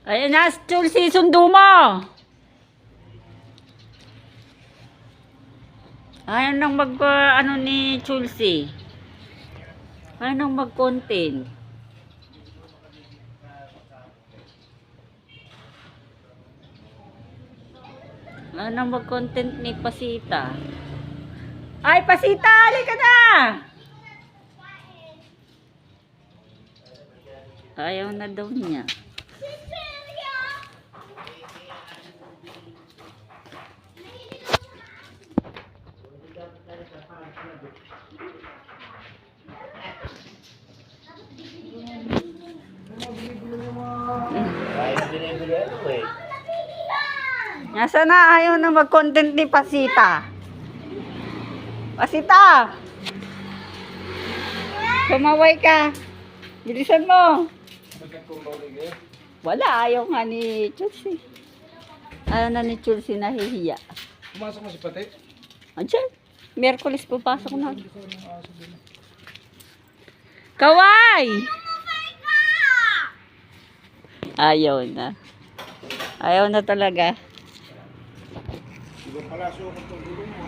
Ayan na, Chulsi, sundo mo. Ayaw nang ano ni Chulsi. Ayaw nang mag-content. Ayaw nang mag-content ni Pasita. Ay, Pasita, halika na! Ayaw na daw niya. Nasa na, ayaw na mag-content ni Pasita. Pasita! Kumaway ka. Bilisan mo. Wala, ayaw nga ni Chulsi. Ayaw na ni Chulsi, nahihiya. Pumasok mo si Pate? Andiyan. Miyerkules papasok na. Kaway! Ayaw na. Ayaw na talaga. Pala, so kung tulong mo.